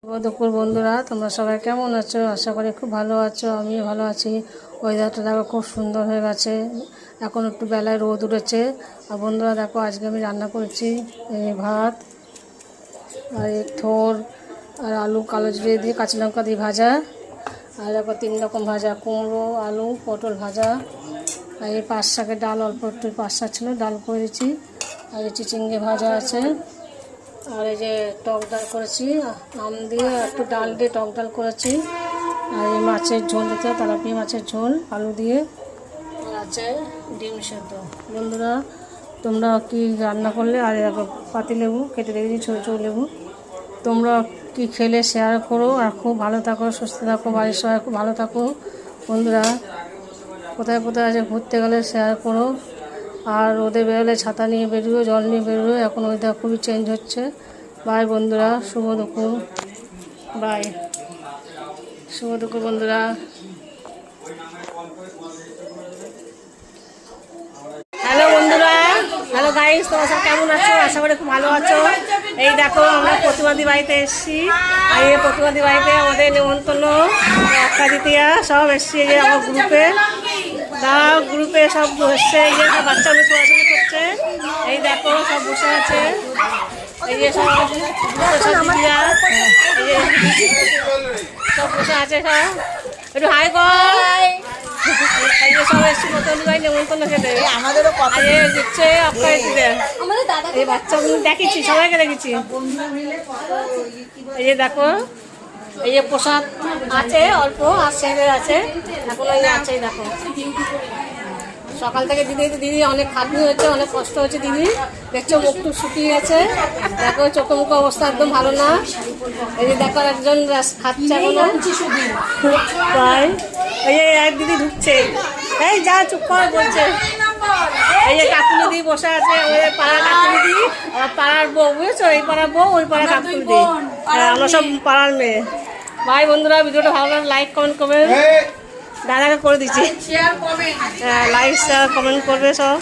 দুপুর বন্ধুরা, তোমরা সবাই কেমন আছো? আশা করি খুব ভালো আছো। আমিও ভালো আছি। ওয়েদারটা দেখো খুব সুন্দর হয়ে গেছে। এখন একটু বেলায় রোদ উঠেছে। আর বন্ধুরা দেখো, আজকে আমি রান্না করেছি এই ভাত আর এই থোর আর আলু কালো জিরে দিয়ে কাঁচা লঙ্কা দিয়ে ভাজা, আর দেখো 3 রকম ভাজা, কুমড়ো আলু পটল ভাজা, আর এই পাঁচ শাকের ডাল, অল্প একটু পাঁচ শাক ছিল, ডাল করে দিচ্ছি। আর এই চিচিঙ্গে ভাজা আছে। আর এই যে টক ডাল করেছি আম দিয়ে, একটু ডাল দিয়ে টক ডাল করেছি। আর এই মাছের ঝোল দিতে, তেলাপিয়া মাছের ঝোল আলু দিয়ে। আর আছে ডিম সেদ্ধ। বন্ধুরা, তোমরা কি রান্না করলে? আর পাতি লেবু কেটে রেখেছি, ছোটো ছোটো লেবু। তোমরা কি খেলে শেয়ার করো। আর খুব ভালো থাকো, সুস্থ থাকো, বাড়ির সবাই খুব ভালো থাকো। বন্ধুরা, কোথায় কোথায় আছে ঘুরতে গেলে শেয়ার করো। আর রোদে বেরোলে ছাতা নিয়ে বেরোয়, জল নিয়ে বেরোয়। এখন ওয়েদার খুবই চেঞ্জ হচ্ছে। বাই বন্ধুরা, শুভ দুপুর। বাই, শুভ দুপুর বন্ধুরা। হ্যালো বন্ধুরা, হ্যালো গাইস, তোমরা সব কেমন আছো? আশা করি খুব ভালো আছো। এই দেখো, আমরা প্রতিবাদী বাড়িতে এসেছি। আর এই প্রতিবাদী বাড়িতে আমাদের নেমন্তন্ন অক্ষয় তৃতীয়া সব এসেছি। এই যে আমার গ্রুপে সব এসছে। এই যে সব বাচ্চাগুলো ছোড়াছুড়ি করছে। এই দেখো, সব বসে আছে। এই যে সব দিদিরা, এই যে সব বসে আছে। সব একটু হাই কর। এই যে সব এসছি প্রতিবাদী বাড়ি নেমন্তন্ন খেতে। আমাদেরও দিচ্ছে অক্ষয় তৃতীয়া। এই বাচ্চাগুলো দেখেছি, সবাইকে দেখেছি। এই যে দেখো, এই যে প্রসাদ আছে অল্প, আর সেরে আছে এখন। ওই আছে, দেখো সকাল থেকে দিদি অনেক খাটনি হয়েছে, অনেক কষ্ট হয়েছে। দিদি দেখছো, মুখ টুক শুকিয়ে গেছে। দেখো চোখে মুখে অবস্থা একদম ভালো না। এই যে দেখো, একজন খাচ্ছে এখনো প্রায়। এই যে এক দিদি ঢুকছে। এই যা চুপ করে বলছে। এই যে কাকুলি দি বসে আছে, ওই পাড়ার কাকুলি দি, পাড়ার বউ, বুঝেছো? এই পাড়ার বউ, ওই পাড়ার কাকুলি দি। আমরা সব পাড়ার মেয়ে। ভাই বন্ধুরা, ভিডিওটা ভালো লাগলে লাইক কমেন্ট করবেন। দাদাকে করে দিচ্ছি, লাইক শেয়ার কমেন্ট করবে সব।